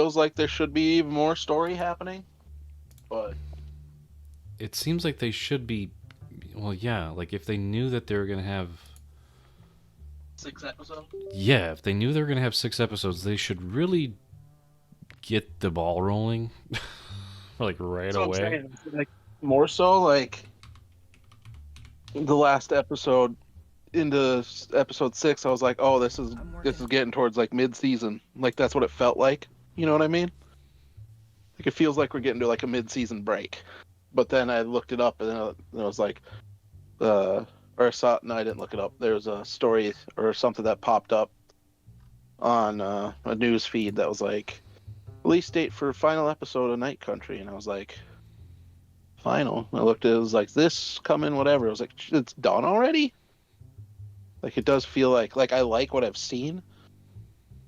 feels like there should be even more story happening, but It seems like they should be. Well, yeah, like if they knew that they were gonna have. 6 episodes. Yeah, if they knew they were gonna have 6 episodes, they should really get the ball rolling, like right That's what I'm away. saying. Like more so, like the last episode into episode 6, I was like, oh, this is getting towards like mid-season. Like that's what it felt like. You know what I mean? Like it feels like we're getting to like a mid-season break. But then I looked it up, and then it was like, or I saw. No, I didn't look it up. There was a story or something that popped up on a news feed that was like release date for final episode of Night Country, and I was like, final. I looked at it, was like this coming, whatever. I was like, it's done already. Like it does feel like I like what I've seen,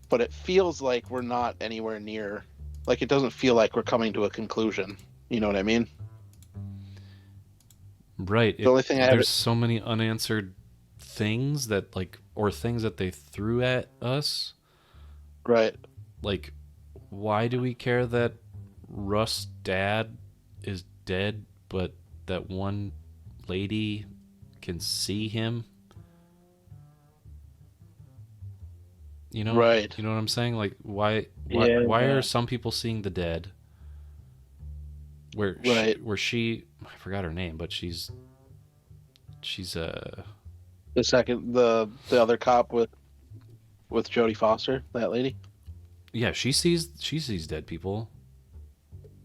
but it feels like we're not anywhere near. Like it doesn't feel like we're coming to a conclusion. You know what I mean? Right. The only thing I have, There's so many unanswered things that like, or things that they threw at us. right? Like, why do we care that Russ' dad is dead, but that one lady can see him? You know, Right. you know what I'm saying? Like, why Yeah. are some people seeing the dead? Right. Where she, I forgot her name, but she's The other cop with Jodie Foster, that lady. yeah, she sees dead people.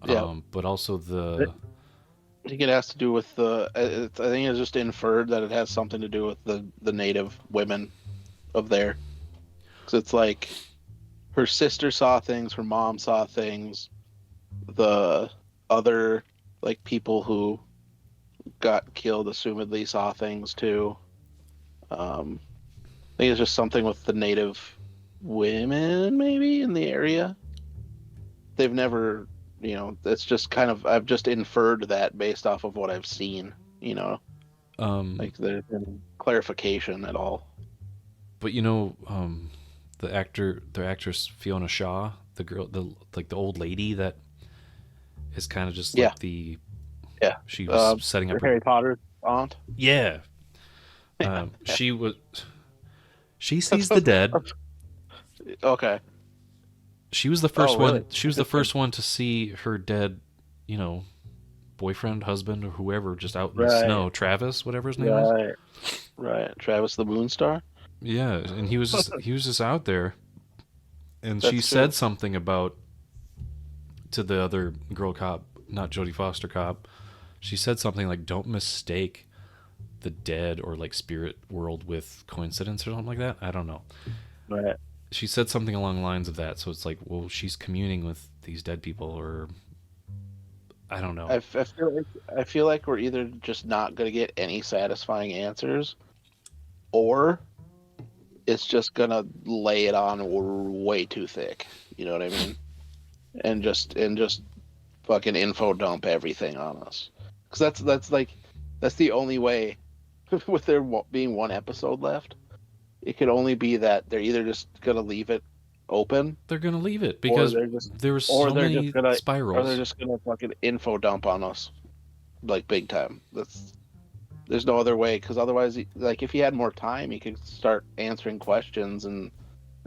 Yeah. But also I the think it has to do with I think it's just inferred that it has something to do with the native women of there. Because it's like her sister saw things, her mom saw things, the other like people who got killed assumedly saw things too. I think it's just something with the native women maybe in the area. They've never, it's just kind of I've just inferred that based off of what I've seen. um, Like there's been clarification at all. but the actress Fiona Shaw, the girl, the old lady that is kind of just Yeah, like the yeah. she was setting up her. Harry Potter's aunt. Yeah, Yeah, yeah. she was. She That's sees the dead. okay. She was the Oh, first really? one. She was the Interesting. first one to see her dead, you know, boyfriend, husband, or whoever just out in the Right, snow. Travis, whatever his name was. right, right. Travis the Moonstar. Yeah, and he was just out there, and she That's said true. something about to the other girl cop, not Jodie Foster cop. She said something like, "Don't mistake the dead or like spirit world with coincidence or something like that." I don't know. Right. She said something along the lines of that. So it's like, well, she's communing with these dead people, or I don't know. I feel like we're either just not going to get any satisfying answers, or it's just gonna lay it on way too thick. You know what I mean? And just fucking info dump everything on us. Because that's the only way. With there being one episode left, it could only be that they're either just gonna leave it open, They're gonna leave it or because they're just there was or so they're just many gonna or they're spirals. just gonna fucking info dump on us like big time. There's no other way, because otherwise, like if he had more time, he could start answering questions and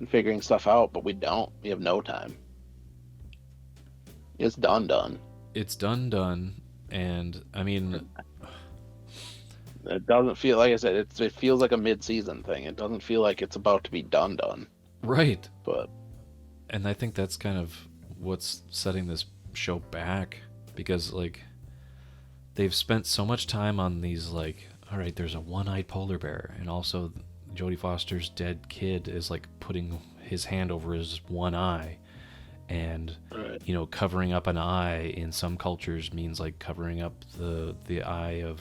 figuring stuff out. But we don't. We have no time. It's done. It's done, and I mean, It doesn't feel like I said. It feels like a mid-season thing. It doesn't feel like it's about to be done. right. But And I think that's kind of what's setting this show back because like they've spent so much time on these like, all right, there's a one-eyed polar bear, and also Jodie Foster's dead kid is like putting his hand over his one eye, and right, covering up an eye in some cultures means like covering up the eye of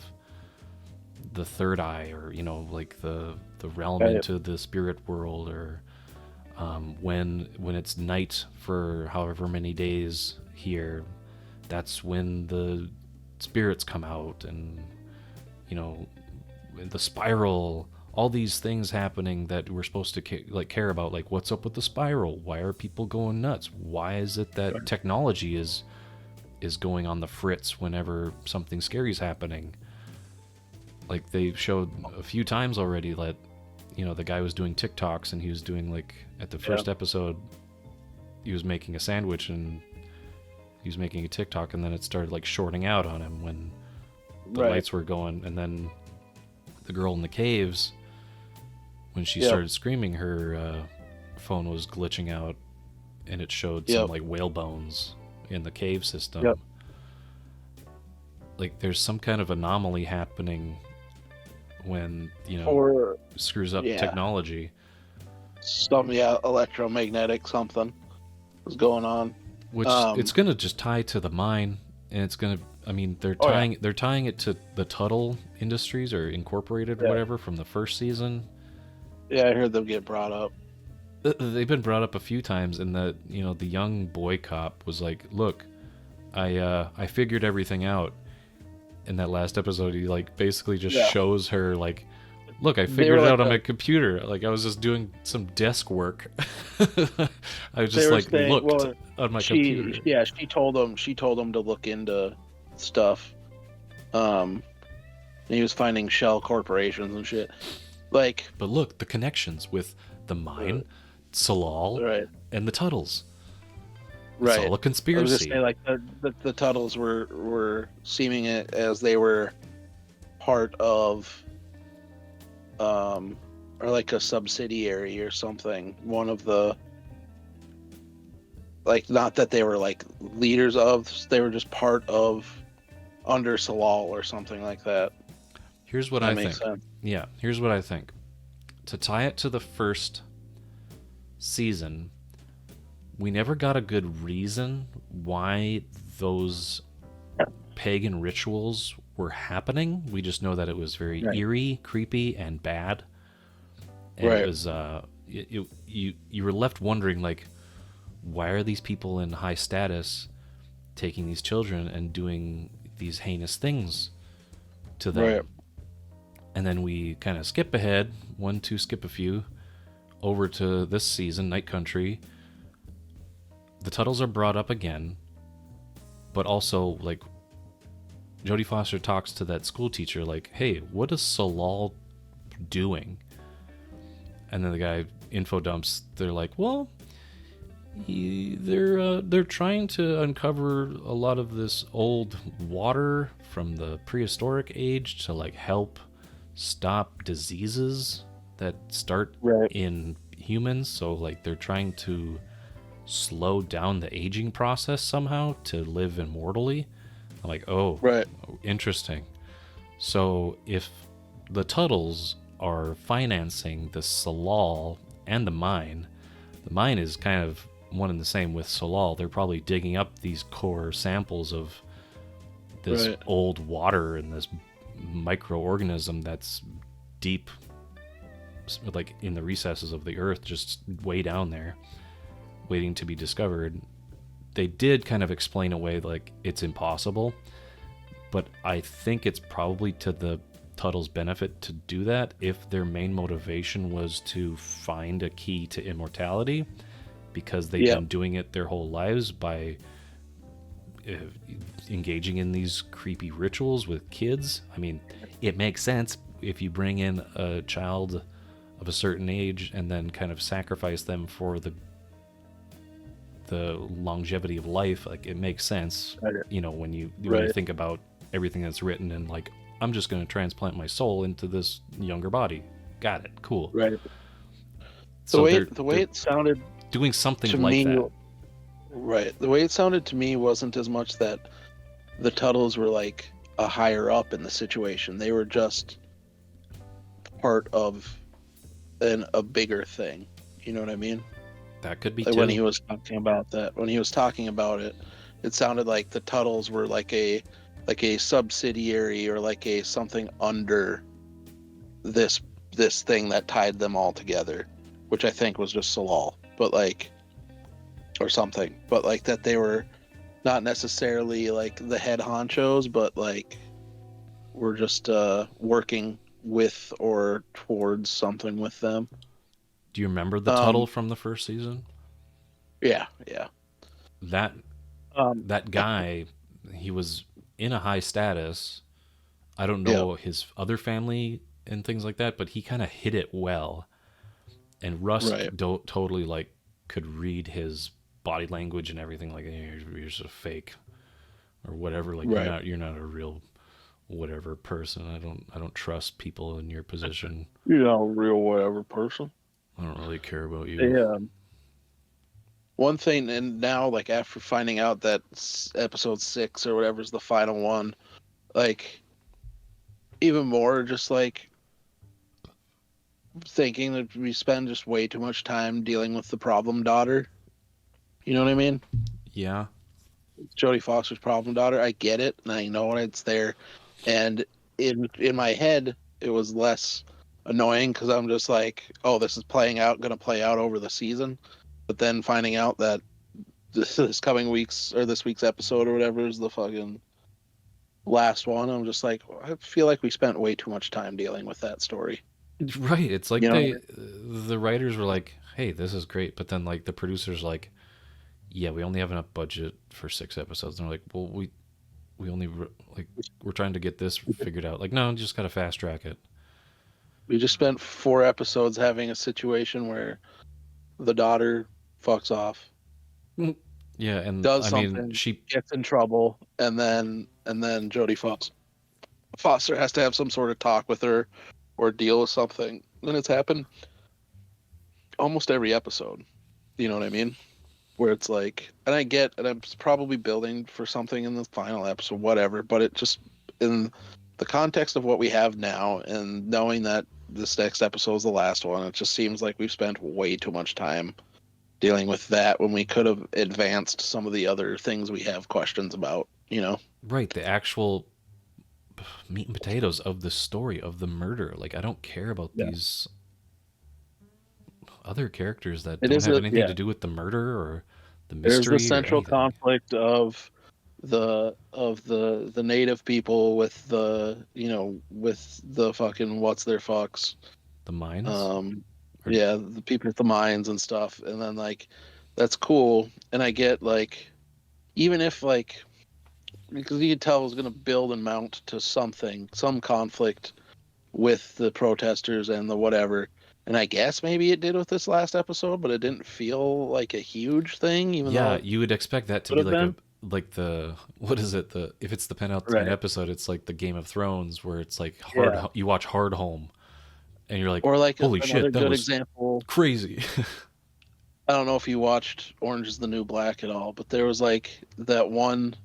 the third eye, or like the realm right, into the spirit world, or when it's night for however many days here, that's when the spirits come out, and you know the spiral, all these things happening that we're supposed to care about, like what's up with the spiral, why are people going nuts, why is it that technology is going on the fritz whenever something scary is happening. Like they showed a few times already that, the guy was doing TikToks, and he was doing, like, at the first episode, he was making a sandwich and he was making a TikTok, and then it started like shorting out on him when the lights were going, and then the girl in the caves, when she started screaming, her phone was glitching out, and it showed some like whale bones in the cave system. Like there's some kind of anomaly happening when screws up technology. Some electromagnetic something is going on. Which it's gonna just tie to the mine, and it's gonna. I mean, they're tying it to the Tuttle Industries or Incorporated or whatever from the first season. Yeah, I heard them get brought up. They've been brought up a few times, and the young boy cop was like, "Look, I figured everything out." In that last episode, he like basically just shows her like, "Look, I figured it out on my computer. Like I was just doing some desk work. I was just like looked on my computer." Yeah, she told him to look into stuff. And he was finding shell corporations and shit. Like, but look, the connections with the mine, Salal, and the Tuttles. It's all a conspiracy. I was just saying, like the Tuttles were seeming it as they were part of, or like a subsidiary or something. One of the, like, not that they were like leaders of, they were just part of under Salal or something like that. Here's what I think. Sense. Yeah, here's what I think. To tie it to the first season, we never got a good reason why those pagan rituals were happening. We just know that it was very eerie, creepy, and bad. And it was you were left wondering, like, why are these people in high status taking these children and doing these heinous things to them? Right. And then we kind of skip ahead, skip a few, over to this season, Night Country. The Tuttles are brought up again, but also, like, Jodie Foster talks to that school teacher, like, "Hey, what is Salal doing?" And then the guy info dumps. They're like, "Well, they're trying to uncover a lot of this old water from the prehistoric age to, like, help stop diseases that start in humans. So, like, they're trying to slow down the aging process somehow to live immortally." I'm like, oh, interesting. So if the Tuttles are financing the Salal and the mine is kind of one and the same with Salal. They're probably digging up these core samples of this old water and this microorganism that's deep, like in the recesses of the earth, just way down there, waiting to be discovered. They did kind of explain away like it's impossible, but I think it's probably to the Tuttle's benefit to do that if their main motivation was to find a key to immortality, because they've been doing it their whole lives by engaging in these creepy rituals with kids. I mean, it makes sense if you bring in a child of a certain age and then kind of sacrifice them for the longevity of life. Like, it makes sense, when you think about everything that's written, and like, I'm just going to transplant my soul into this younger body. Got it. Cool. Right. So the way it sounded doing something like that. Right. The way it sounded to me wasn't as much that the Tuttles were like a higher up in the situation. They were just part of a bigger thing. You know what I mean? That could be like when he was talking about that. When he was talking about it, it sounded like the Tuttles were like a subsidiary or like a something under this thing that tied them all together, which I think was just Salal, but like, or something, but like that they were not necessarily like the head honchos, but like we're just working with or towards something with them. Do you remember the Tuttle Um, from the first season? yeah, yeah. That Um, that guy, he was in a high status. I don't yeah, know his other family and things like that, but he kind of hid it well. And Rust right, totally like could read his body language and everything. Like, hey, you're just a fake or whatever. Like right. you're not a real whatever person. I don't trust people in your position. You know, real whatever person. I don't really care about you. Yeah. One thing, and now like after finding out that episode 6 or whatever is the final one, like even more, just like thinking that we spend just way too much time dealing with the problem daughter. You know what I mean? Yeah, Jodie Foster's problem daughter. I get it, and I know it's there. And in my head, it was less annoying because I'm just like, oh, this is playing out, gonna play out over the season. But then finding out that this coming week's or this week's episode or whatever is the fucking last one, I'm just like, I feel like we spent way too much time dealing with that story. right. It's like You know? the writers were like, hey, this is great, but then like the producers like, yeah, we only have enough budget for 6 episodes. And they're like, well, we only like we're trying to get this figured out. Like, no, you just gotta fast track it. We just spent 4 episodes having a situation where the daughter fucks off, Yeah, and does I mean, something, she gets in trouble, and then Jodie Foster has to have some sort of talk with her or deal with something. And it's happened almost every episode. You know what I mean? Where it's like, and I get, and I'm probably building for something in the final episode, whatever, but it just, in the context of what we have now and knowing that this next episode is the last one, it just seems like we've spent way too much time dealing with that when we could have advanced some of the other things we have questions about, you know? right, the actual meat and potatoes of the story of the murder. Like, I don't care about Yeah. these other characters that It don't is have a, anything yeah, to do with the murder or the there's the mystery or central anything. conflict of the native people with the, with the fucking what's their fucks. The mines, Um, or yeah, the people at the mines and stuff, and then like that's cool. And I get like, even if like, because you could tell it was going to build and mount to something, some conflict with the protesters and the whatever. And I guess maybe it did with this last episode, but it didn't feel like a huge thing, even though yeah, it you would expect that to could be have like a been. like the what is it, the if it's the penultimate Right. episode, it's like the Game of Thrones where it's like Yeah. you watch Hard Home and you're like, Or like holy another shit, that good was example. crazy. I don't know if you watched Orange is the New Black at all, but there was like that one.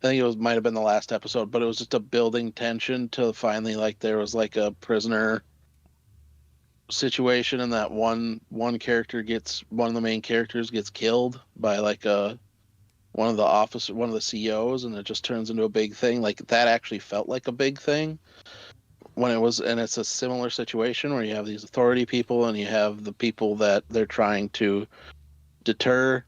I think it was might have been the last episode, but it was just a building tension to finally like there was like a prisoner situation, and that one character gets one of the main characters gets killed by like a one of the CEOs, and it just turns into a big thing. Like that actually felt like a big thing when it was, and it's a similar situation where you have these authority people and you have the people that they're trying to deter,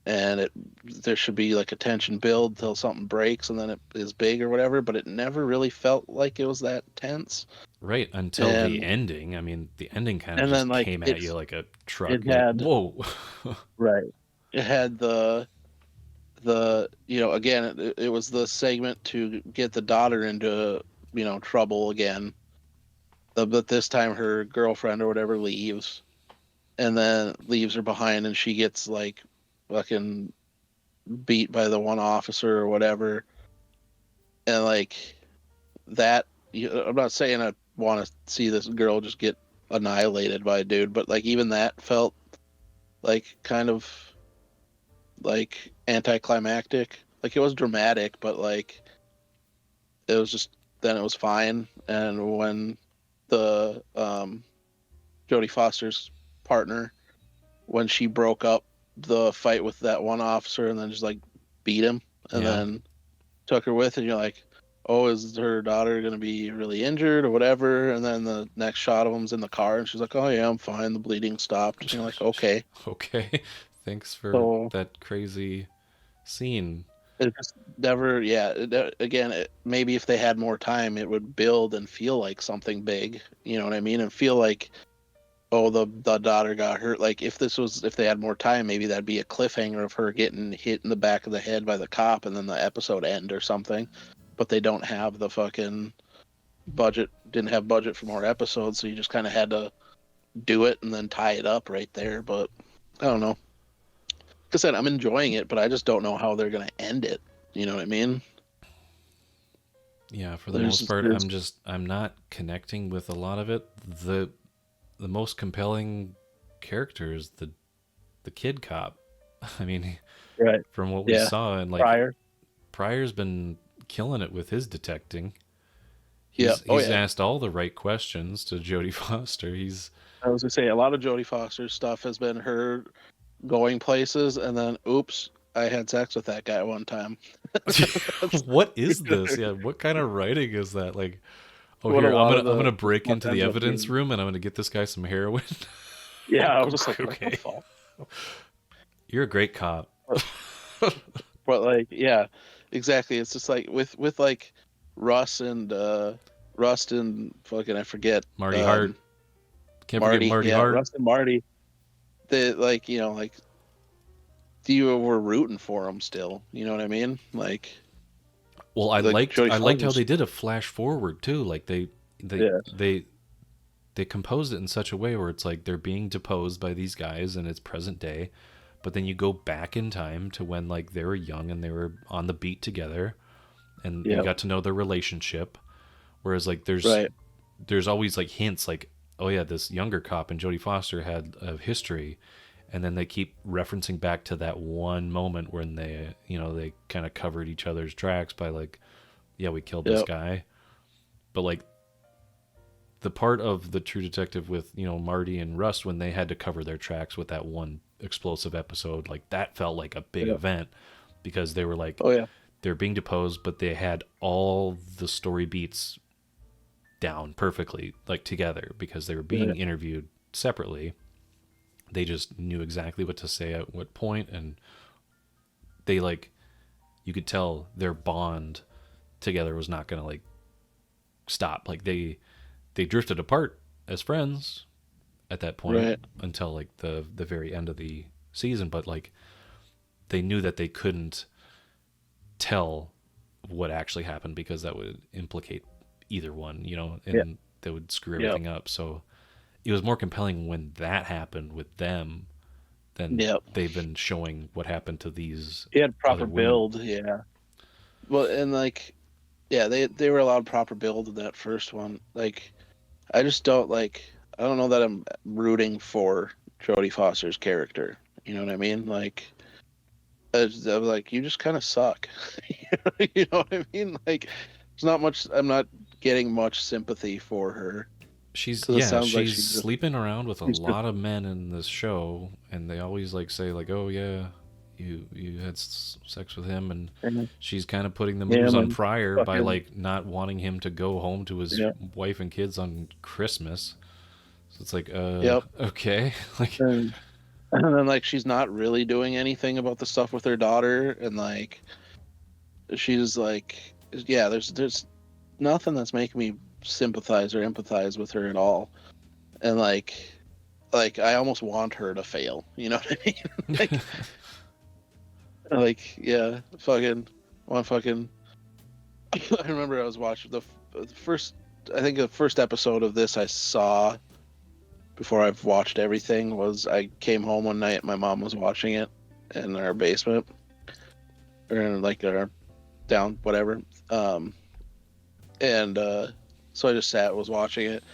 and it there should be like a tension build till something breaks and then it is big or whatever, but it never really felt like it was that tense. Right, until the and ending. I mean, the ending kind of and then just like came at you it's like a it truck. You're like, had whoa. right it had the again it was the segment to get the daughter into trouble again, but this time her girlfriend or whatever leaves, and then leaves her behind, and she gets like fucking beat by the one officer or whatever, and like that. I'm not saying I want to see this girl just get annihilated by a dude, but like even that felt like kind of like anticlimactic. Like it was dramatic, but like it was just then it was fine. And when the Jodie Foster's partner, when she broke up the fight with that one officer and then just like beat him and Yeah. then took her with, and you're like, oh, is her daughter going to be really injured or whatever? And then the next shot of him's in the car, and she's like, oh yeah, I'm fine, the bleeding stopped. And you're like, okay. Okay. Thanks for So that crazy scene. It just never, yeah. Again, maybe if they had more time, it would build and feel like something big. You know what I mean? And feel like, oh, the daughter got hurt. Like if they had more time, maybe that'd be a cliffhanger of her getting hit in the back of the head by the cop, and then the episode end or something. But they don't have the fucking budget. Didn't have budget for more episodes, so you just kind of had to do it and then tie it up right there. But I don't know. Like I said, I'm enjoying it, but I just don't know how they're gonna end it. You know what I mean? Yeah, for the There's, most part, there's I'm not connecting with a lot of it. The most compelling character is the kid cop. I mean, right. from what we Yeah. saw, and like Prior. Pryor's been killing it with his detecting. Yeah. Oh He's yeah. asked all the right questions to Jodie Foster. He's I was gonna say a lot of Jodie Foster's stuff has been her going places, and then oops, I had sex with that guy one time. That's what is this? Yeah, what kind of writing is that? Like, oh what a here, lot of I'm the gonna break stuff into the ends up evidence being. room and I'm gonna get this guy some heroin. Yeah, I was just like, what the Okay, fuck? you're a great cop. But like, yeah, exactly. It's just like with like Russ and Rust and fucking I forget Marty Hart. Can't forget Marty. Marty Yeah, Hart. Rust and Marty. They like like you were rooting for them still. You know what I mean? Well, Like Jodie I liked how Foster's. they did a flash forward too. Like they Yeah. they they composed it in such a way where it's like they're being deposed by these guys and it's present day, but then you go back in time to when like they were young and they were on the beat together and you Yeah. got to know their relationship. Whereas like Right. there's always like hints like, oh yeah, this younger cop and Jodie Foster had a history, and then they keep referencing back to that one moment when they kind of covered each other's tracks by like, yeah, we killed this Yep. guy. But like the part of the True Detective with Marty and Rust when they had to cover their tracks with that one explosive episode, like that felt like a big Yep. event because they were like Oh yeah. they're being deposed, but they had all the story beats down perfectly, like together, because they were Yeah. being interviewed separately. They just knew exactly what to say at what point, and they like you could tell their bond together was not gonna like stop. Like they drifted apart as friends at that point Right. until like the very end of the season, but like they knew that they couldn't tell what actually happened because that would implicate either one, Yeah. and that would screw Yep. everything up. So it was more compelling when that happened with them than Yep. they've been showing what happened to these He had other proper women. build. Yeah. Well, and like, yeah, they were allowed proper build in that first one. Like, I just don't like. I don't know that I'm rooting for Jodie Foster's character. You know what I mean? Like, I'm like, you just kind of suck. You know what I mean? Like, there's not much. I'm not getting much sympathy for her She's because it yeah, sounds like she's sleeping around with a she's just lot of men in this show, and they always like say like, "Oh yeah, you had sex with him," and him she's kind of putting the moves on and Pryor by fucking like not wanting him to go home to his yeah. wife and kids on Christmas. So it's like, Yep. okay, like And then like she's not really doing anything about the stuff with her daughter, and like she's like, yeah, there's nothing that's making me sympathize or empathize with her at all, and like I almost want her to fail. You know what I mean? like yeah, fucking one fucking. I remember I was watching the first. I think the first episode of this I saw before I've watched everything was I came home one night. My mom was watching it in our basement or in like our down whatever. And so I just was watching it.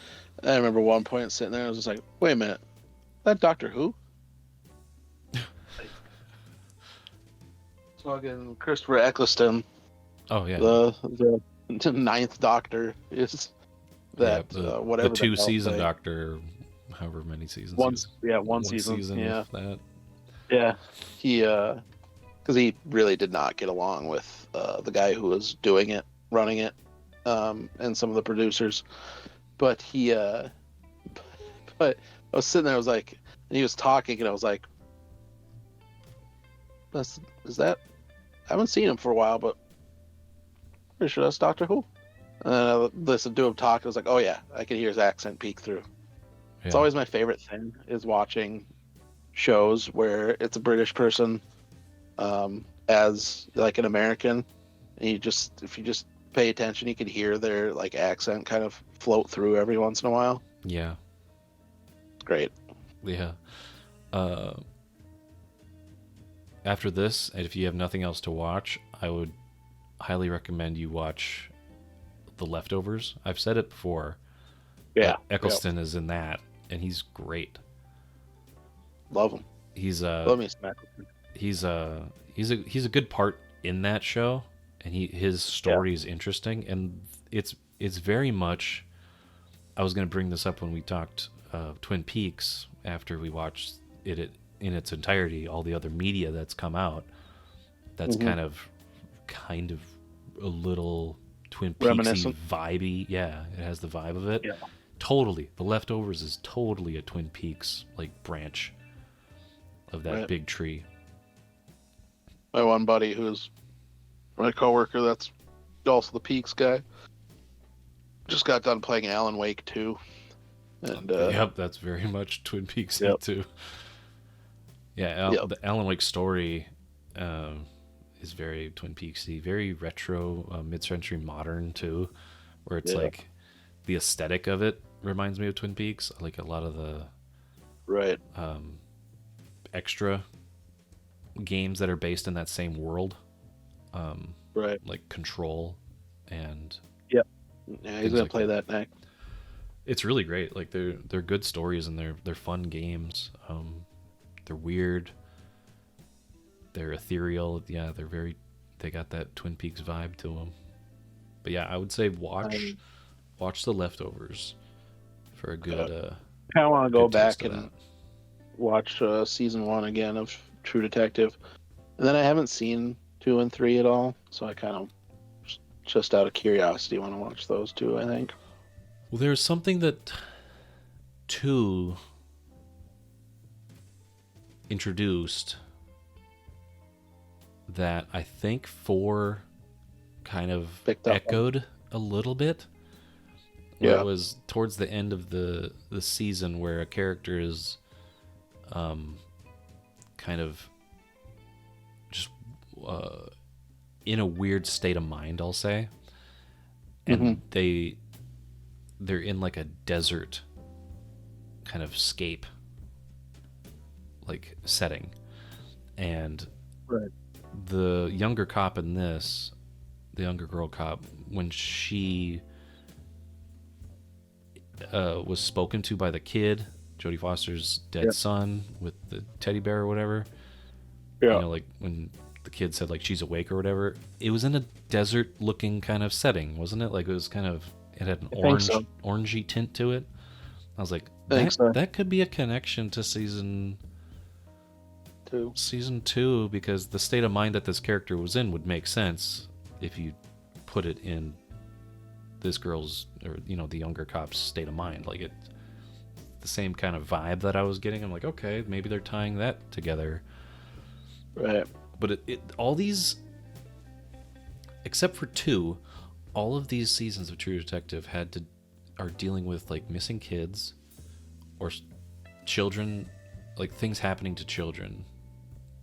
And I remember one point sitting there, I was just like, "Wait a minute, that Doctor Who?" Fucking Christopher Eccleston, oh yeah, the ninth Doctor is yeah, that the whatever the two hell season like Doctor, however many seasons he once was, yeah one one season season yeah if that. yeah he because he really did not get along with the guy who was doing it, running it, and some of the producers. But but I was sitting there, I was like, and he was talking, and I was like, is that I haven't seen him for a while, but pretty sure that's Doctor Who. And then I listened to him talk. I was like, oh yeah, I could hear his accent peek through. It's Yeah. always my favorite thing is watching shows where it's a British person as like an American, and if you just pay attention, you can hear their like accent kind of float through every once in a while. Yeah. It's great. Yeah. After this, and if you have nothing else to watch, I would highly recommend you watch The Leftovers. I've said it before. Yeah, Eccleston is in that, and he's great. love him. He's Love me some Eccleston. he's a good part in that show, and his story is interesting, and it's very much. I was going to bring this up when we talked Twin Peaks after we watched it in its entirety, all the other media that's come out. That's kind of a little Twin Peaksy Reminiscent. vibey. Yeah, it has the vibe of it. Yeah. Totally. The Leftovers is totally a Twin Peaks like branch of that Right. big tree. My one buddy who's my coworker, that's also the Peaks guy, just got done playing Alan Wake 2. And Yep, that's very much Twin Peaks too. Yeah, the Alan Wake story is very Twin Peaksy, very retro, mid-century modern too, where it's like the aesthetic of it reminds me of Twin Peaks. Like a lot of the right. extra games that are based in that same world, Right. like Control, and Yeah, he's gonna like play that next. it's really great. Like they're good stories and they're fun games. They're weird. They're ethereal. Yeah, they got that Twin Peaks vibe to them. But yeah, I would say watch The Leftovers for a good. I kind of want to go good taste back of and that. watch season 1 again of True Detective, and then I haven't seen 2 and 3 at all, so I kind of just out of curiosity want to watch those two. I think. Well, there's something that 2 introduced that I think 4 kind of Picked up on. echoed a little bit. Where Yeah. it was towards the end of the season where a character is kind of just in a weird state of mind, I'll say. And they're in like a desert kind of scape like setting. And Right. the younger cop in this, the younger girl cop, when she was spoken to by the kid, Jodie Foster's dead son with the teddy bear or whatever. Yeah. You know, like when the kid said like she's awake or whatever. It was in a desert-looking kind of setting, wasn't it? Like it was kind of, it had an orangey tint to it. I was like, that could be a connection to season 2 because the state of mind that this character was in would make sense if you put it in this girl's, or the younger cop's state of mind. Like it, the same kind of vibe that I was getting. I'm like, okay, maybe they're tying that together. Right. But all these, except for 2, all of these seasons of True Detective are dealing with like missing kids or children, like things happening to children.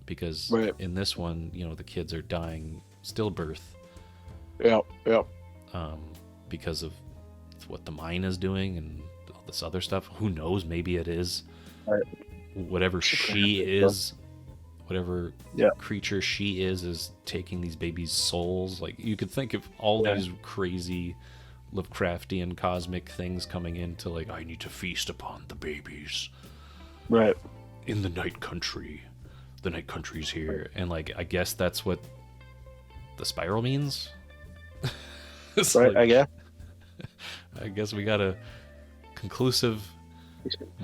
Because in this one, the kids are dying stillbirth. Yeah. Because of what the mine is doing and all this other stuff. Who knows? Maybe it is. Right. Whatever she is, whatever creature she is taking these babies' souls. Like you could think of all these crazy Lovecraftian cosmic things coming into like, I need to feast upon the babies. Right. In the night country. The night country's here. And like, I guess that's what the spiral means. Right, like, I guess we got a conclusive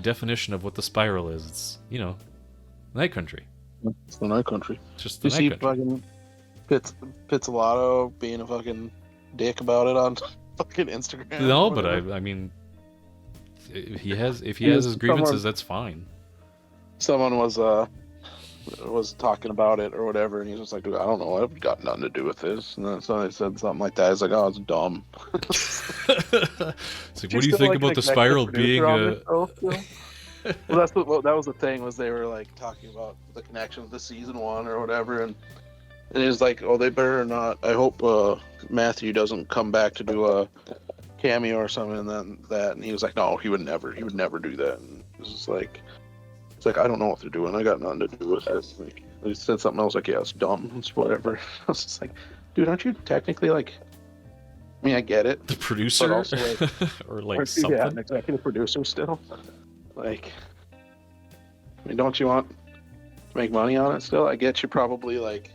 definition of what the spiral is. It's, night country. It's the night country. It's just the you night see country. fucking Pizzolatto being a fucking dick about it on fucking Instagram? No, but I mean, if he has his grievances, that's fine. Someone was was talking about it or whatever, and he's just like, "Dude, I don't know, I've got nothing to do with this." And then somebody said something like that. He's like, "Oh, it's dumb." It's like, what do She's you still think like an about the executive spiral producer being on this a? show still. Well, that's what that was the thing, was they were like talking about the connections to season one or whatever, and it was like, "Oh, they better not. I hope Matthew doesn't come back to do a cameo or something." And then that, and he was like, "No, he would never do that." And it was just like, it's like, I don't know what they're doing. I got nothing to do with this. Like, they said something else like, "Yeah, it's dumb. It's whatever." I was just like, dude, aren't you technically like? I mean, I get it, The but producer, also like, or like aren't you, yeah, something. an executive producer still? Like, I mean, don't you want to make money on it still? I get you probably like,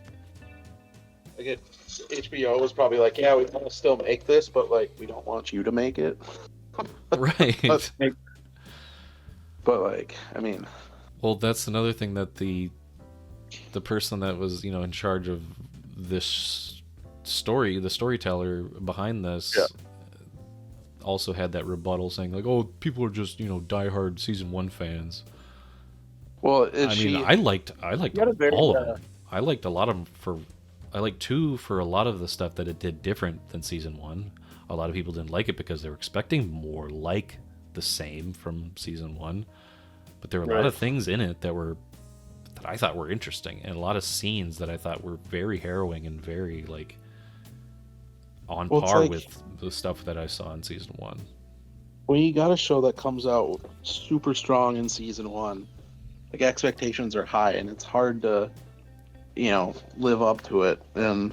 I get HBO was probably like, yeah, we want to still make this, but like, we don't want you to make it. Right. Let's make, but like, I mean, Well, that's another thing that the person that was, in charge of this story, the storyteller behind yeah. this, also had that rebuttal saying like, "Oh, people are just diehard season one fans." Well, is I mean, she? I liked She had a very all of them. I liked a lot of them for. I liked two for a lot of the stuff that it did different than season one. A lot of people didn't like it because they were expecting more like the same from season one. But there were a lot right. of things in it that I thought were interesting, and a lot of scenes that I thought were very harrowing and very like on Well, it's par like with the stuff that I saw in season one. when you got a show that comes out super strong in season one, like expectations are high, and it's hard to, live up to it. And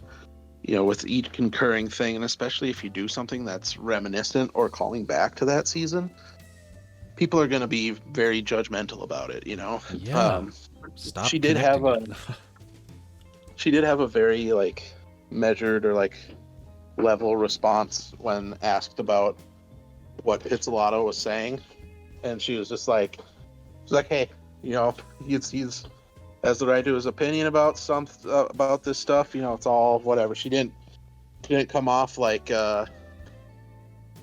with each concurring thing, and especially if you do something that's reminiscent or calling back to that season, people are going to be very judgmental about it. Yeah, Um, she stop did have connecting a it. she did have a very like measured or like level response when asked about what Pizzolatto was saying, and she was just like, "Hey, he's has the right to his opinion about about this stuff. It's all whatever." She didn't come off like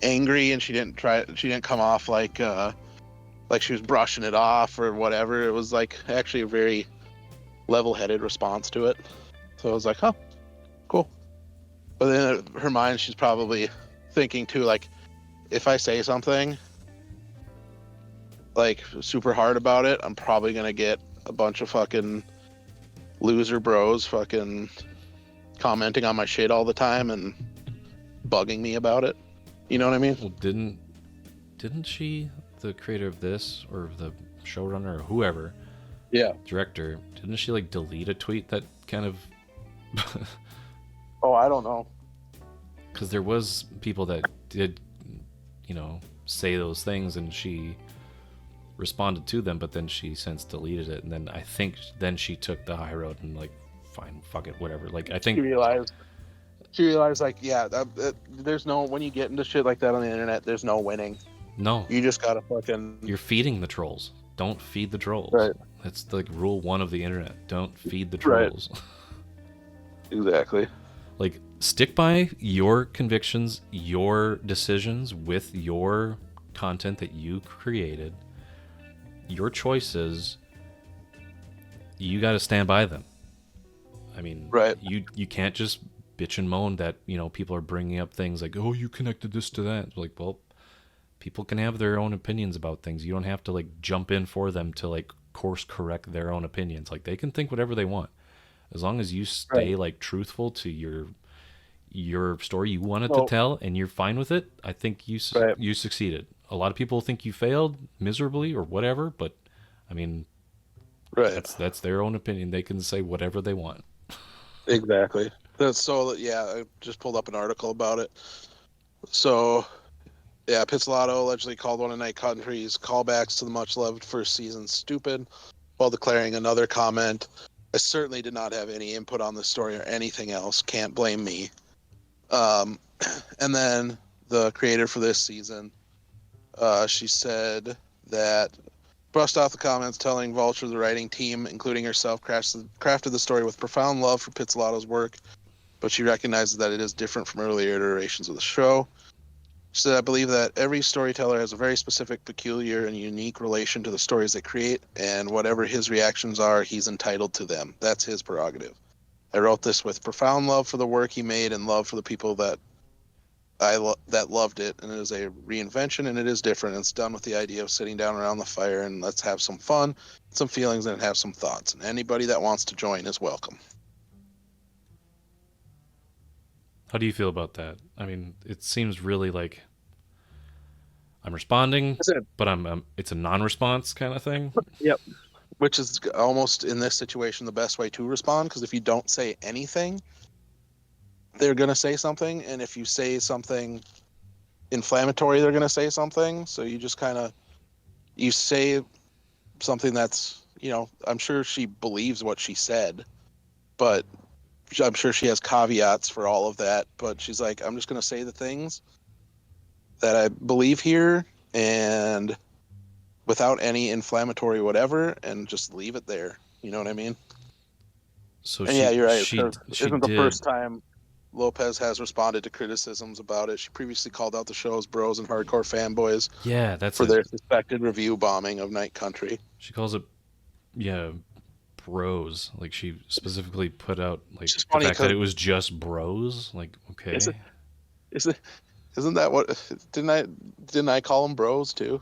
angry, and she didn't come off like she was brushing it off or whatever. It was like actually a very level-headed response to it. So I was like, huh, cool. But then in her mind, she's probably thinking too, like, if I say something like super hard about it, I'm probably gonna get a bunch of fucking loser bros fucking commenting on my shit all the time and bugging me about it. You know what I mean? Well, didn't she, the creator of this or the showrunner or whoever, Yeah. director, didn't she like delete a tweet that kind of Oh, I don't know. because there was people that did, say those things, and she responded to them, but then she since deleted it, and then I think then she took the high road and like, fine, fuck it, whatever. Like I She think realized. She realized, like, yeah, there's no when you get into shit like that on the internet, there's no winning. no, You just gotta fucking you're feeding the trolls. Don't feed the trolls. right, That's like rule one of the internet. Don't feed the right, trolls. exactly, Like stick by your convictions, your decisions with your content that you created, your choices. You got to stand by them. I mean, right, you can't just bitch and moan that people are bringing up things like, oh, you connected this to that. Like, well, people can have their own opinions about things. You don't have to like jump in for them to like course correct their own opinions. Like they can think whatever they want, as long as you right. stay like truthful to your story you wanted to So, tell and you're fine with it. I think right, you succeeded. A lot of people think you failed miserably or whatever, but I mean, right, that's their own opinion. They can say whatever they want. exactly. That's so. Yeah, I just pulled up an article about it. So, yeah, Pizzolatto allegedly called One Night Country's callbacks to the much-loved first season stupid, while declaring another comment, "I certainly did not have any input on the story or anything else. Can't blame me." Um, and then the creator for this season, she said that brushed off the comments, telling Vulture the writing team, including herself, crafted the story with profound love for Pizzolatto's work, but she recognizes that it is different from earlier iterations of the show. So I believe that every storyteller has a very specific, peculiar, and unique relation to the stories they create, and whatever his reactions are, he's entitled to them. That's his prerogative. I wrote this with profound love for the work he made and love for the people that loved it, and it is a reinvention, and it is different. It's done with the idea of sitting down around the fire and let's have some fun, some feelings, and have some thoughts. And anybody that wants to join is welcome. How do you feel about that? I mean, it seems really like I'm responding, That's it. but it's a non-response kind of thing. Yep. Which is almost in this situation the best way to respond, because if you don't say anything, they're going to say something, and if you say something inflammatory, they're going to say something. So you just kind of you say something that's, I'm sure she believes what she said, but I'm sure she has caveats for all of that. But she's like, I'm just going to say the things that I believe here, and without any inflammatory whatever, and just leave it there. You know what I mean? So And yeah, she you're right. she Because she isn't the did. first time Lopez has responded to criticisms about it. She previously called out the show's bros and hardcore fanboys Yeah, that's for it. their suspected review bombing of Night Country. She calls it, yeah, bros. Like she specifically put out like Which is the funny fact that because it was just bros. Like, is okay. it is it isn't that what didn't I call them bros too?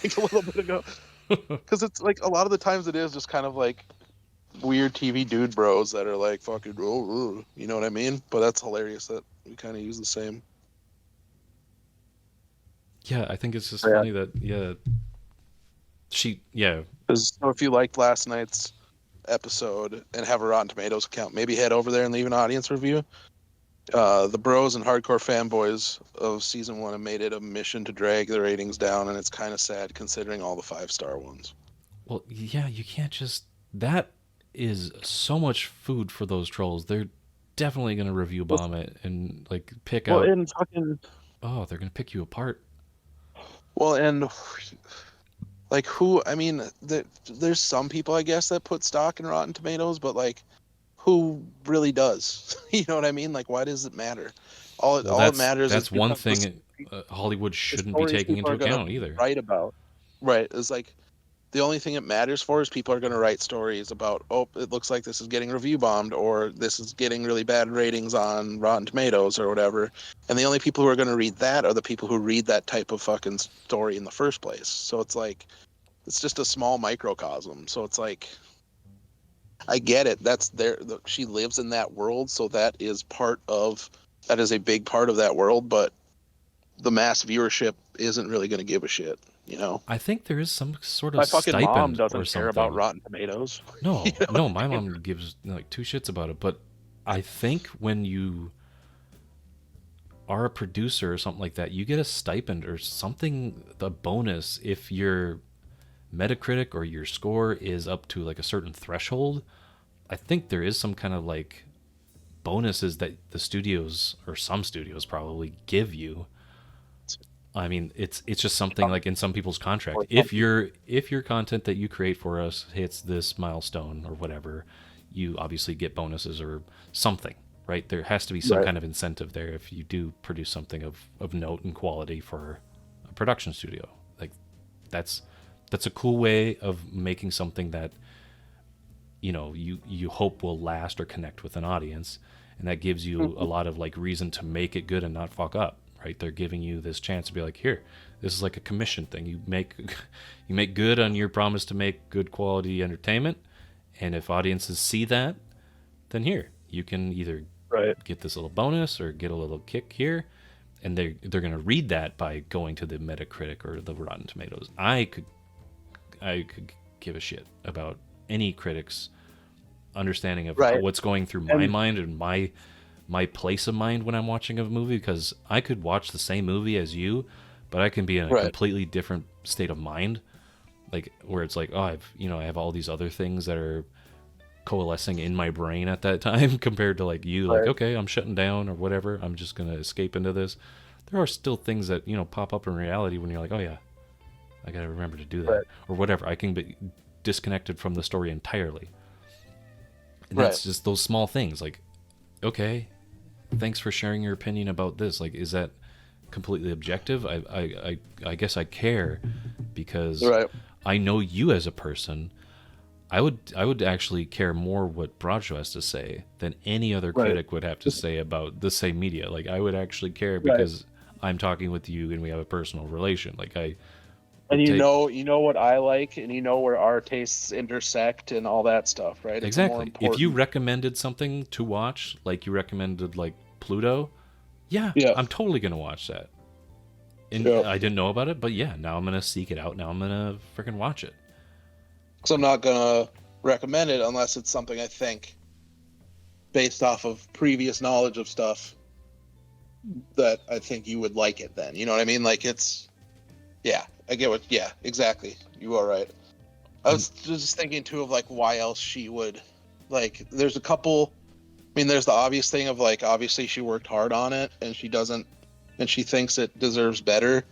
Like a little bit ago, because it's like a lot of the times it is just kind of like weird TV dude bros that are like fucking you know what I mean? But that's hilarious that we kind of use the same. Yeah, I think it's just Yeah. funny that yeah, yeah. 'Cause so if you liked last night's episode and have a Rotten Tomatoes account, maybe head over there and leave an audience review. The bros and hardcore fanboys of season one have made it a mission to drag the ratings down, and it's kind of sad considering all the 5-star ones. Well, yeah, you can't just that is so much food for those trolls. They're definitely gonna review Well, bomb it and like pick well, out. and fucking Oh, they're gonna pick you apart. well, and like who? I mean, there's some people I guess that put stock in Rotten Tomatoes, but like, who really does? You know what I mean? Like, why does it matter? Well, All it matters is that's one because thing Hollywood the shouldn't be stories taking people into are gonna account either. write about. Right. It's like the only thing it matters for is people are going to write stories about, oh, it looks like this is getting review bombed, or this is getting really bad ratings on Rotten Tomatoes or whatever. And the only people who are going to read that are the people who read that type of fucking story in the first place. So it's like, it's just a small microcosm. So it's like, I get it. That's there. She lives in that world. So that is a big part of that world. But the mass viewership isn't really going to give a shit, you know? I think there is some sort of My fucking mom stipend or doesn't care about something. Rotten Tomatoes. You No, know what no, my I mean? mom gives like two shits about it, but I think when you are a producer or something like that, you get a stipend or something, the bonus if your Metacritic or your score is up to like a certain threshold. I think there is some kind of like bonuses that the studios or some studios probably give you. I mean, it's just something like in some people's contract. Or something. If your content that you create for us hits this milestone or whatever, you obviously get bonuses or something, right? There has to be some Right. kind of incentive there if you do produce something of note and quality for a production studio. Like that's that's a cool way of making something that you hope will last or connect with an audience, and that gives you a Mhm. lot of like reason to make it good and not fuck up, right? They're giving you this chance to be like, here, this is like a commission thing. You make you make good on your promise to make good quality entertainment, and if audiences see that, then here you can either Right. get this little bonus or get a little kick here, and they're going to read that by going to the Metacritic or the Rotten Tomatoes. I could give a shit about any critics understanding of Right. what's going through my And mind and my place of mind when I'm watching a movie, because I could watch the same movie as you, but I can be in a right. completely different state of mind, like where it's like, oh, I have all these other things that are coalescing in my brain at that time compared to like you, like, Right. okay, I'm shutting down or whatever, I'm just gonna escape into this. There are still things that pop up in reality when you're like, oh yeah, I gotta remember to do that Right. or whatever. I can be disconnected from the story entirely, and Right. that's just those small things. Like, okay, thanks for sharing your opinion about this. Like, is that completely objective. I guess I care because Right. I know you as a person. I would actually care more what Bradshaw has to say than any other Right. critic would have to say about the same media. Like I would actually care Right. because I'm talking with you and we have a personal relation. Like I And would take you know what I like, and you know where our tastes intersect and all that stuff, right? It's a more exactly. If you important. recommended something to watch, like you recommended like Pluto, yeah, Yeah. I'm totally gonna watch that. And Yeah. I didn't know about it, but yeah, now I'm gonna seek it out. Now I'm gonna freaking watch it. Because I'm not gonna recommend it unless it's something I think based off of previous knowledge of stuff that I think you would like it. Then you know what I mean? Like it's yeah, I get what. Yeah, exactly. You are right. I And was just thinking too of like why else she would like. There's a couple. I mean, there's the obvious thing of like obviously she worked hard on it and she doesn't, and she thinks it deserves better,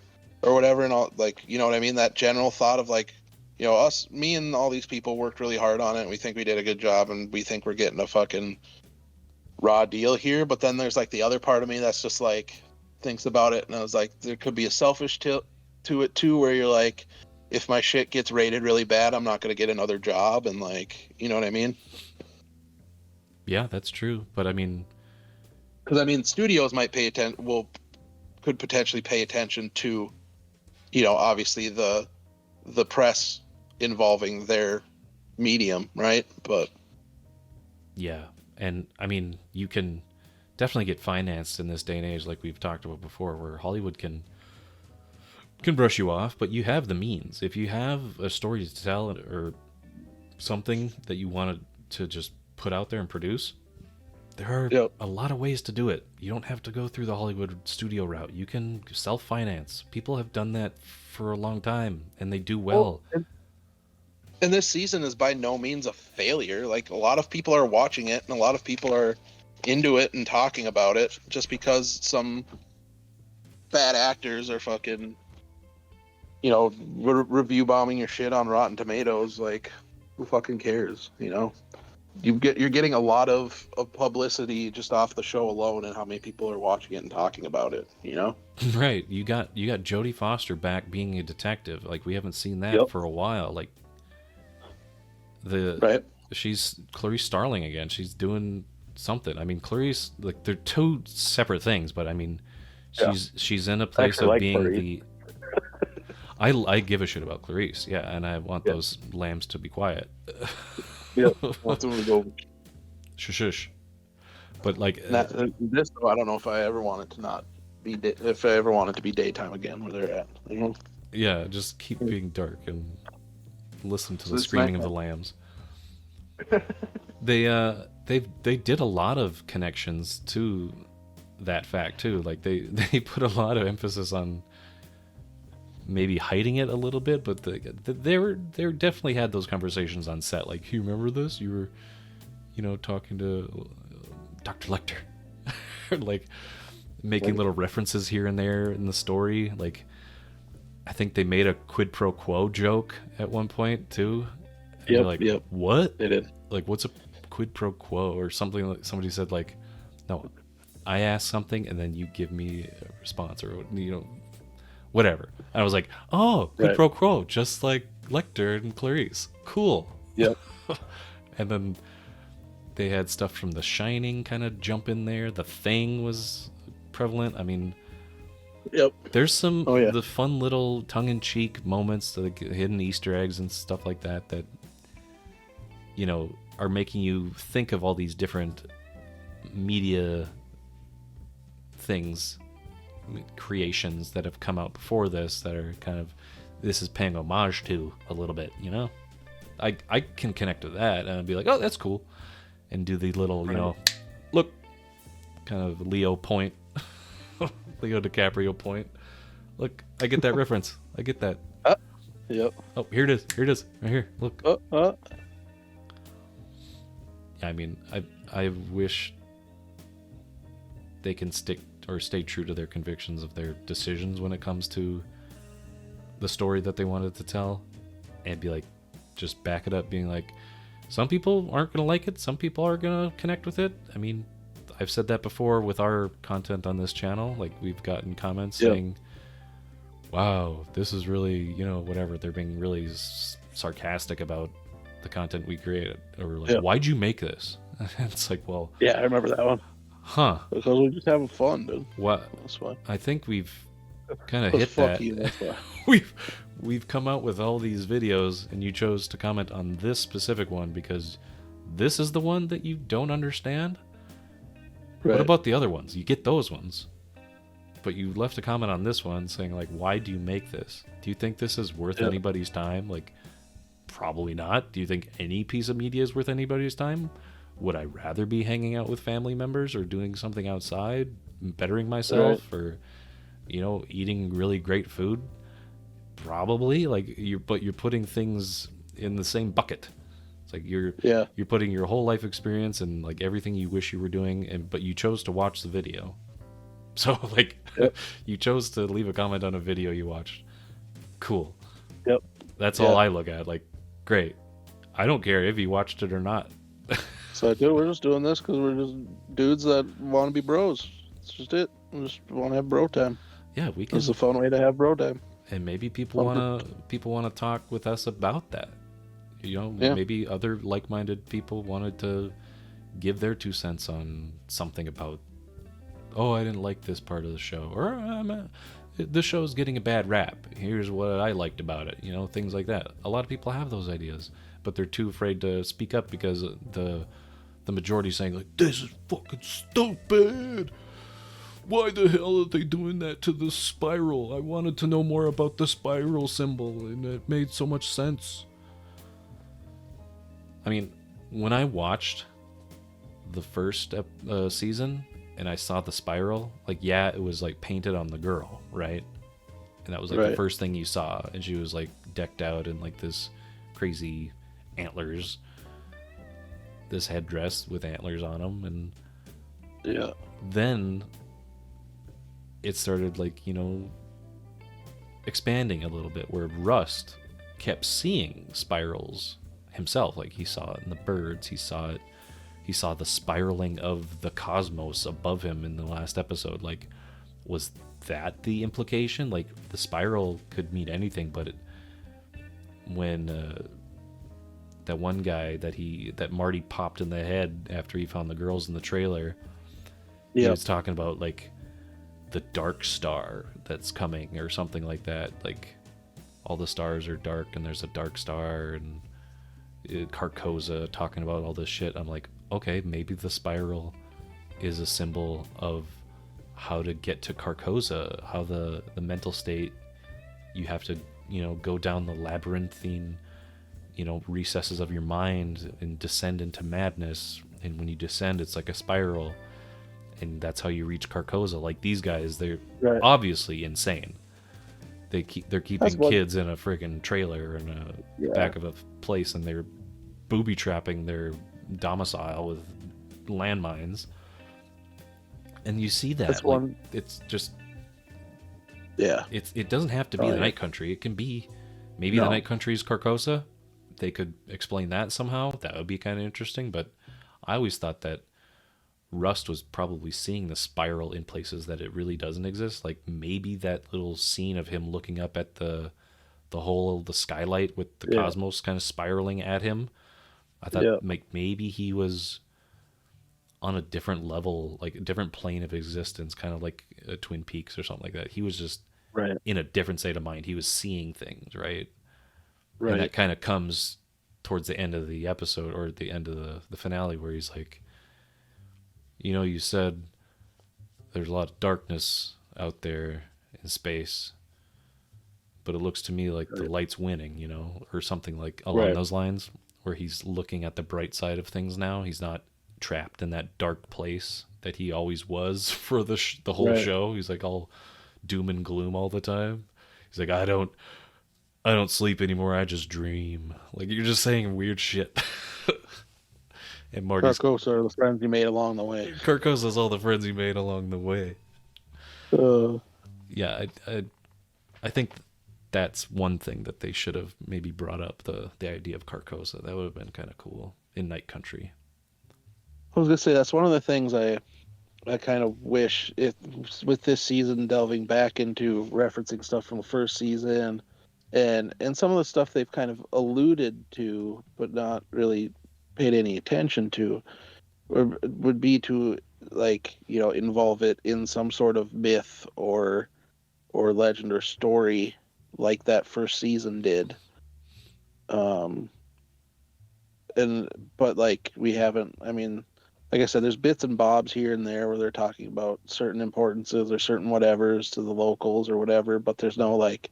or whatever. And all like you know what I mean. That general thought of like, you know, me and all these people worked really hard on it. And we think we did a good job, and we think we're getting a fucking raw deal here. But then there's like the other part of me that's just like thinks about it, and I was like, there could be a selfish tilt to it too, where you're like, if my shit gets rated really bad, I'm not gonna get another job, and like, you know what I mean? yeah, that's true. But I mean, Because I mean, studios might pay attention, could potentially pay attention to, you know, obviously the press involving their medium, right? But yeah, and I mean, you can definitely get financed in this day and age, like we've talked about before, where Hollywood can brush you off, but you have the means. If you have a story to tell or something that you wanted to just put out there and produce, there are yep. a lot of ways to do it. You don't have to go through the Hollywood studio route. You can self-finance. People have done that for a long time, and they do well. And this season is by no means a failure. Like a lot of people are watching it, and a lot of people are into it and talking about it. Just because some bad actors are fucking, you know, review bombing your shit on Rotten Tomatoes, like who fucking cares? You know, you're getting a lot of publicity just off the show alone, and how many people are watching it and talking about it. You know, Right. You got Jodie Foster back being a detective. Like we haven't seen that Yep. for a while. Like the right? she's Clarice Starling again. She's doing something. I mean, Clarice, like they're two separate things, but I mean, Yeah. she's in a I place actually of like being Clarice. the I give a shit about Clarice. Yeah, and I want Yeah. those lambs to be quiet. Yeah, that's when we go. Shush, shush. But like This though, I don't know if I ever want it to not be if I ever want it to be daytime again where they're at. You know? yeah, just keep being dark and listen to So the this screaming night, of the lambs. They did a lot of connections to that fact too. Like they put a lot of emphasis on maybe hiding it a little bit, but they definitely had those conversations on set. Like, you remember this? You were, talking to Dr. Lecter, like making little references here and there in the story. Like, I think they made a quid pro quo joke at one point too. And you're like, yep, what? they did. Like, what's a quid pro quo or something? Like somebody said, like, no, I ask something and then you give me a response, or whatever. And I was like, oh, quid Right. pro quo, just like Lecter and Clarice. Cool. Yep. And then they had stuff from The Shining kind of jump in there. The Thing was prevalent. I mean, Yep. there's some Oh, yeah. the fun little tongue-in-cheek moments, like hidden Easter eggs and stuff like that are making you think of all these different media things, creations that have come out before this that are kind of, this is paying homage to a little bit. I can connect to that and I'd be like, oh, that's cool, and do the little look, kind of Leo point, Leo DiCaprio point. Look, I get that reference. I get that. Yep. Oh, here it is. Here it is. Right here. Look. Yeah, I mean, I wish they can stick or stay true to their convictions of their decisions when it comes to the story that they wanted to tell, and be like, just back it up, being like, some people aren't gonna like it, some people are gonna connect with it. I mean, I've said that before with our content on this channel. Like we've gotten comments Yep. saying, "Wow, this is really, whatever." They're being really sarcastic about the content we created, or like, Yep. "Why'd you make this?" It's like, well, Yeah, I remember that one. huh? Because we're just having fun, dude. What? That's why. I think we've kind of Because hit fuck that. you, that's why. we've we've come out with all these videos, and you chose to comment on this specific one because this is the one that you don't understand. Right. What about the other ones? You get those ones. But you left a comment on this one saying, like, why do you make this? Do you think this is worth anybody's time? Like, probably not. Do you think any piece of media is worth anybody's time? Would I rather be hanging out with family members or doing something outside, bettering myself, or, eating really great food? Probably. Like, but you're putting things in the same bucket. It's like you're putting your whole life experience and like everything you wish you were doing, but you chose to watch the video. So like, you chose to leave a comment on a video you watched. Cool. Yep. That's all I look at. Like, great. I don't care if you watched it or not. So, dude, we're just doing this because we're just dudes that want to be bros. That's just it. We just want to have bro time. Yeah, we can. It's a fun way to have bro time. And maybe people wanna talk with us about that. Maybe other like-minded people wanted to give their 2 cents on something about, oh, I didn't like this part of the show, or the show's getting a bad rap. Here's what I liked about it. Things like that. A lot of people have those ideas, but they're too afraid to speak up because the majority's saying like, this is fucking stupid. Why the hell are they doing that to the spiral? I wanted to know more about the spiral symbol, and it made so much sense. I mean, when I watched the first season and I saw the spiral, like, yeah, it was like painted on the girl, right? And that was like the first thing you saw, and she was like decked out in like this crazy antlers, this headdress with antlers on them, and then it started like, expanding a little bit, where Rust kept seeing spirals himself. Like, he saw it in the birds, he saw the spiraling of the cosmos above him in the last episode. Like, was that the implication? Like, the spiral could mean anything, but when that one guy that Marty popped in the head after he found the girls in the trailer, he was talking about like the dark star that's coming or something like that. Like, all the stars are dark and there's a dark star, and Carcosa talking about all this shit. I'm like, okay, maybe the spiral is a symbol of how to get to Carcosa, how the mental state, you have to, go down the labyrinthine, recesses of your mind and descend into madness. And when you descend, it's like a spiral, and that's how you reach Carcosa. Like, these guys, they're obviously insane. They're keeping kids in a friggin' trailer in a back of a place, and they're booby trapping their domicile with landmines. And you see that. That's like, one. It's just, Yeah. it doesn't have to be the Night Country. It can be maybe the Night Country is Carcosa. They could explain that somehow. That would be kind of interesting. But I always thought that Rust was probably seeing the spiral in places that it really doesn't exist. Like, maybe that little scene of him looking up at the skylight with the cosmos kind of spiraling at him. I thought maybe he was on a different level, like a different plane of existence, kind of like a Twin Peaks or something like that. He was just in a different state of mind. He was seeing things, right? And that kind of comes towards the end of the episode, or at the end of the finale, where he's like, you said there's a lot of darkness out there in space, but it looks to me like the light's winning, or something like along those lines, where he's looking at the bright side of things now. He's not trapped in that dark place that he always was for the whole show. He's like all doom and gloom all the time. He's like, I don't sleep anymore. I just dream. Like, you're just saying weird shit. And Marty's Carcosa are the friends you made along the way. Carcosa's all the friends you made along the way. Yeah, I think that's one thing that they should have maybe brought up, the idea of Carcosa. That would have been kind of cool in Night Country. I was gonna say that's one of the things I I kind of wish it with this season delving back into referencing stuff from the first season and some of the stuff they've kind of alluded to but not really paid any attention to would be to like involve it in some sort of myth or legend or story like that first season did. Um, and but like we haven't. I mean, like I said, there's bits and bobs here and there where they're talking about certain importances or certain whatevers to the locals or whatever, but there's no like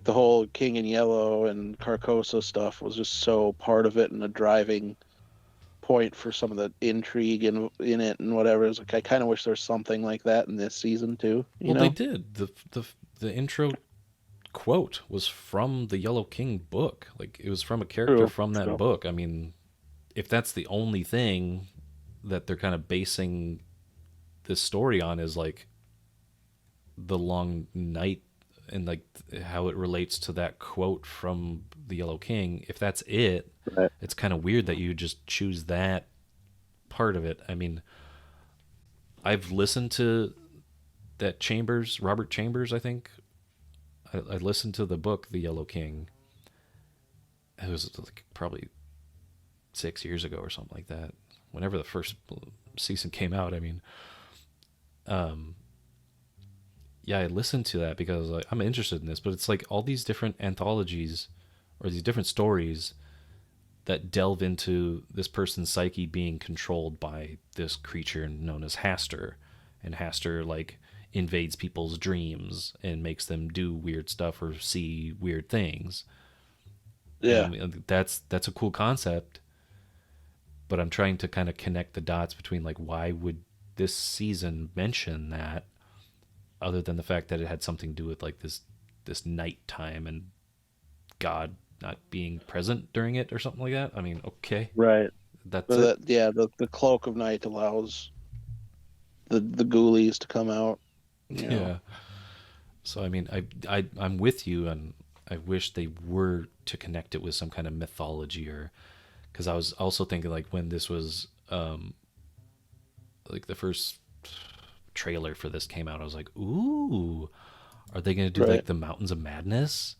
the whole King in Yellow and Carcosa stuff was just so part of it and a driving point for some of the intrigue in it and whatever. It's like I kind of wish there was something like that in this season too. You Well, they know? did. The intro quote was from the Yellow King book. Like it was from a character True. from that True. book. I mean, if that's the only thing that they're kind of basing this story on is like the long night and like how it relates to that quote from the Yellow King, if that's it, Right. it's kind of weird that you just choose that part of it. I mean, I've listened to that Chambers, Robert Chambers, I think. I listened to the book, The Yellow King. It was like probably 6 years ago or something like that. Whenever the first season came out, I mean, um, yeah, I listened to that because like, I'm interested in this, but it's like all these different anthologies or these different stories that delve into this person's psyche being controlled by this creature known as Hastur. And Hastur like invades people's dreams and makes them do weird stuff or see weird things. And I Yeah. mean, that's a cool concept, but I'm trying to kind of connect the dots between like why would this season mention that other than the fact that it had something to do with like this nighttime and God not being present during it or something like that. I mean, okay, Right. that's But it. the cloak of night allows the ghoulies to come out. You know. Yeah. So I mean, I'm with you, and I wish they were to connect it with some kind of mythology, or because I was also thinking like when this was like the first trailer for this came out, I was like, ooh, are they gonna do Right. like the Mountains of Madness,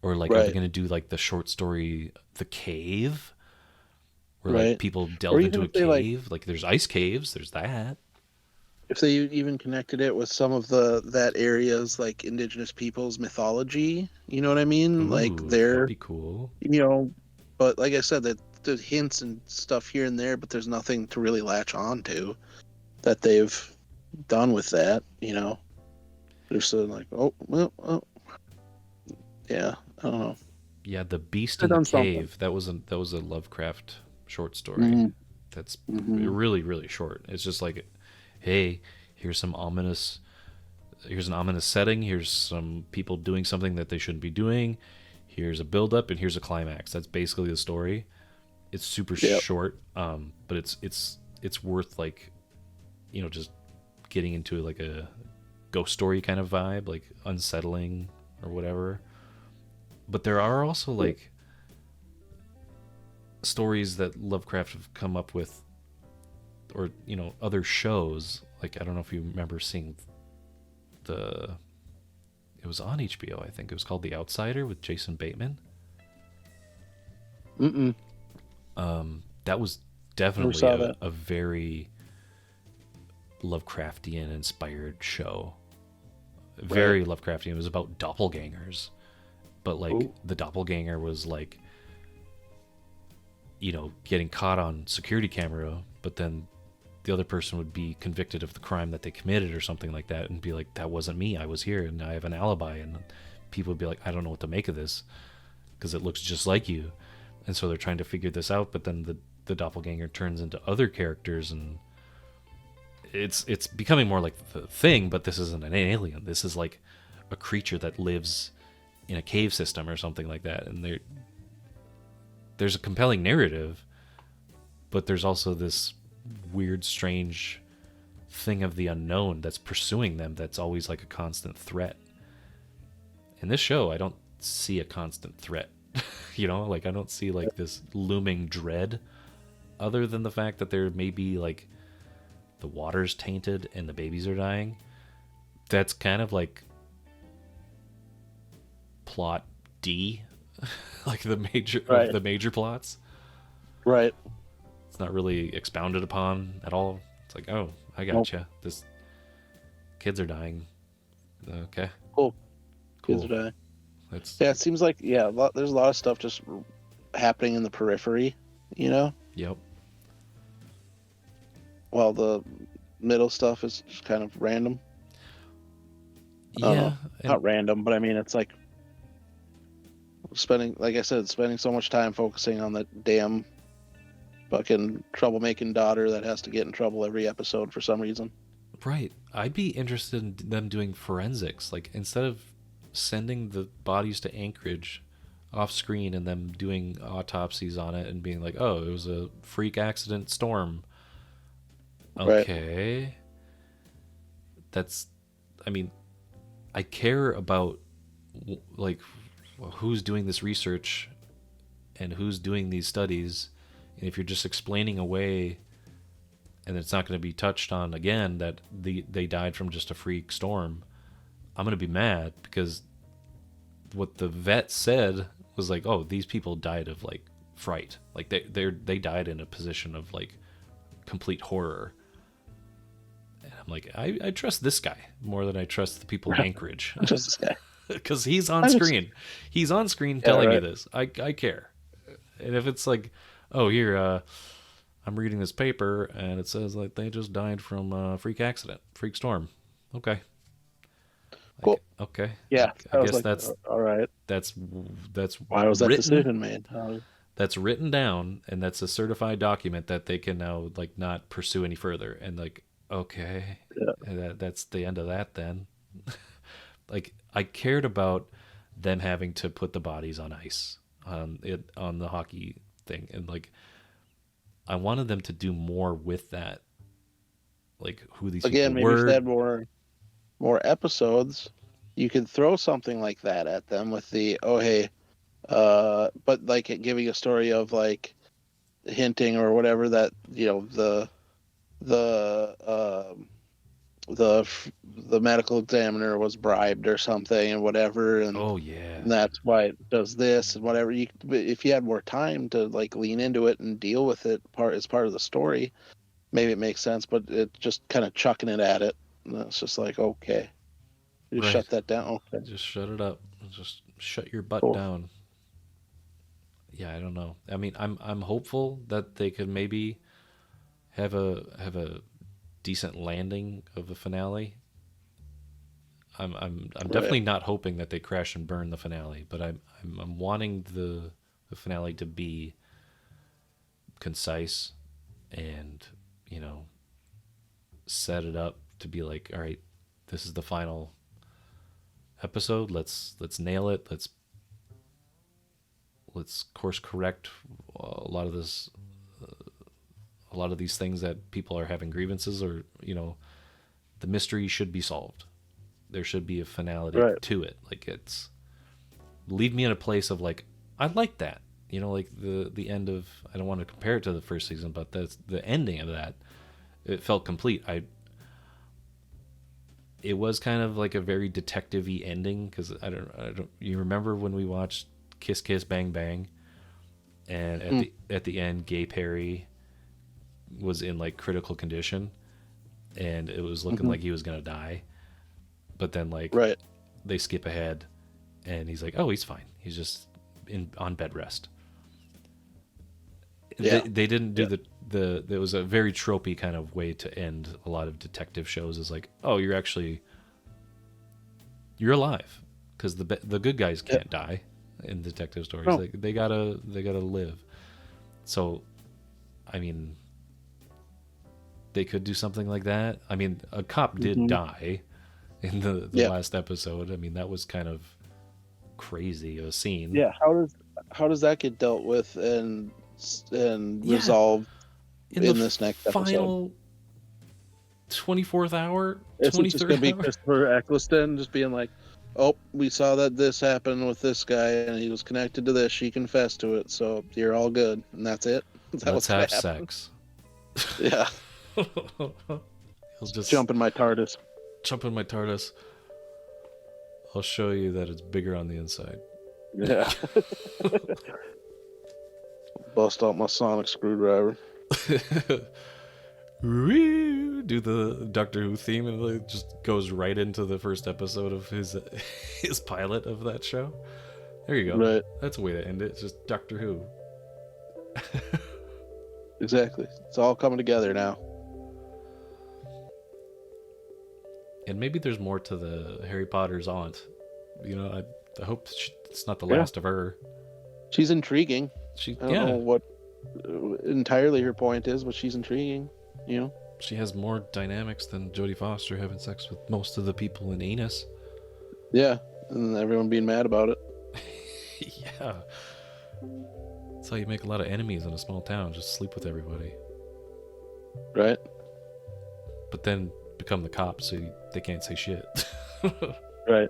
or like are they Right. gonna do like the short story The Cave, where like Right. people Or delve even into a if they like cave? Like there's ice caves, there's that. if they even connected it with some of the that area's like indigenous peoples mythology, you know what I mean? Like Ooh, that'd they're, be cool. you know, but like I said, that there's hints and stuff here and there, but there's nothing to really latch on to that they've done with that, you know. They're sort of like, oh, well, oh, yeah, I don't know. Yeah, The Beast They've in the done something. Cave. That was a Lovecraft short story. Mm-hmm. That's Mm-hmm. really really short. It's just like, hey, here's here's an ominous setting. Here's some people doing something that they shouldn't be doing. Here's a build up and here's a climax. That's basically the story. It's super Yep. short, but it's worth like just getting into like a ghost story kind of vibe, like unsettling or whatever. But there are also like stories that Lovecraft have come up with, or other shows. Like I don't know if you remember seeing the it was on HBO. I think it was called The Outsider with Jason Bateman. Mm-mm. That was Never definitely saw that. a very Lovecraftian inspired show. Right. Very Lovecraftian. It was about doppelgangers, but like Oh. the doppelganger was like getting caught on security camera, but then the other person would be convicted of the crime that they committed or something like that and be like, that wasn't me, I was here and I have an alibi. And people would be like, I don't know what to make of this because it looks just like you. And so they're trying to figure this out, but then the doppelganger turns into other characters, and it's becoming more like the Thing, but this isn't an alien. This is like a creature that lives in a cave system or something like that. And there's a compelling narrative, but there's also this weird, strange thing of the unknown that's pursuing them that's always like a constant threat. In this show, I don't see a constant threat. Like I don't see like this looming dread other than the fact that there may be like the water's tainted and the babies are dying. That's kind of like plot D, like the major of Right. the major plots. Right. It's not really expounded upon at all. It's like, oh, I Nope. gotcha. This kids are dying. Okay, Cool. Kids are cool. dying. That's Yeah, it seems like there's a lot of stuff just happening in the periphery, you know, yep. while the middle stuff is just kind of random. I don't Yeah, know, and not random, but I mean it's like spending, like I said, spending so much time focusing on that damn fucking troublemaking daughter that has to get in trouble every episode for some reason. right. I'd be interested in them doing forensics. Like instead of sending the bodies to Anchorage off screen and them doing autopsies on it and being like, oh, it was a freak accident storm. Right. Okay. That's, I mean, I care about like who's doing this research and who's doing these studies. And if you're just explaining away and it's not going to be touched on again that they died from just a freak storm, I'm going to be mad because what the vet said was like, oh, these people died of like fright. Like they died in a position of like complete horror. And I'm like, I trust this guy more than I trust the people in Anchorage. Just this guy. Because he's on I just, screen. He's on screen yeah, telling me right. this. I care. And if it's like, oh, here, I'm reading this paper and it says like they just died from a freak accident, freak storm. Okay. Cool. Like, okay. Yeah, I I was guess like, all right. that's Why was that written decision made? that's written down and that's a certified document that they can now like not pursue any further. And like, okay, Yeah. and that's the end of that then. Like I cared about them having to put the bodies on ice on the hockey thing, and like I wanted them to do more with that, like who these people Again, maybe if they were. had more episodes, you could throw something like that at them with the oh hey, but like giving a story of like hinting or whatever that the the the medical examiner was bribed or something and whatever, and Oh yeah, that's why it does this and whatever. If you had more time to like lean into it and deal with it as part of the story, maybe it makes sense. But it just kind of chucking it at it, and it's just like, okay, you right. shut that down. Okay, Just shut it up. Just shut your butt cool. down. Yeah, I don't know. I mean, I'm hopeful that they could maybe have a decent landing of a finale. I'm Right. definitely not hoping that they crash and burn the finale, but I'm wanting the finale to be concise and you know set it up to be like, all right, this is the final episode. Let's nail it. Let's course correct a lot of this, a lot of these things that people are having grievances, or the mystery should be solved. There should be a finality Right. to it. Like it's leave me in a place of like I like that. Like the end of, I don't want to compare it to the first season, but that's the ending of that. It felt complete. It was kind of like a very detective-y ending because I don't. You remember when we watched Kiss Kiss Bang Bang, and Hmm. at the end, Gay Perry was in like critical condition, and it was looking Hmm. like he was gonna die. But then like Right. they skip ahead, and he's like, oh, he's fine. He's just in on bed rest. They, Yeah. they didn't do Yeah. the there was a very tropey kind of way to end a lot of detective shows, is like, oh, you're alive, because the good guys Yeah. can't die in detective stories. No. They gotta live. So I mean, they could do something like that. I mean, a cop did Hmm. die in the Yeah. last episode. I mean, that was kind of crazy of a scene. Yeah. How does that get dealt with and Yeah, resolved in the in this next episode? final 24th hour, Is it just 23rd gonna be hour. Christopher Eccleston just being like, "Oh, we saw that this happened with this guy, and he was connected to this. She confessed to it, so you're all good," and that's it? Is that Let's what's gonna have happen? sex. Yeah. He'll just Jump in my TARDIS. jump in my TARDIS. I'll show you that it's bigger on the inside. Yeah. Bust out my sonic screwdriver. Do the Doctor Who theme, and it just goes right into the first episode of his pilot of that show. There you go. Right. That's a way to end it. It's just Doctor Who. Exactly. It's all coming together now. And maybe there's more to the Harry Potter's aunt. You know, I hope it's not the last of her. She's intriguing. She, I don't know what entirely her point is, but she's intriguing. You know, she has more dynamics than Jodie Foster having sex with most of the people in Anus. Yeah, and everyone being mad about it. Yeah. That's how you make a lot of enemies in a small town. Just sleep with everybody. Right. But then become the cops so they can't say shit. Right.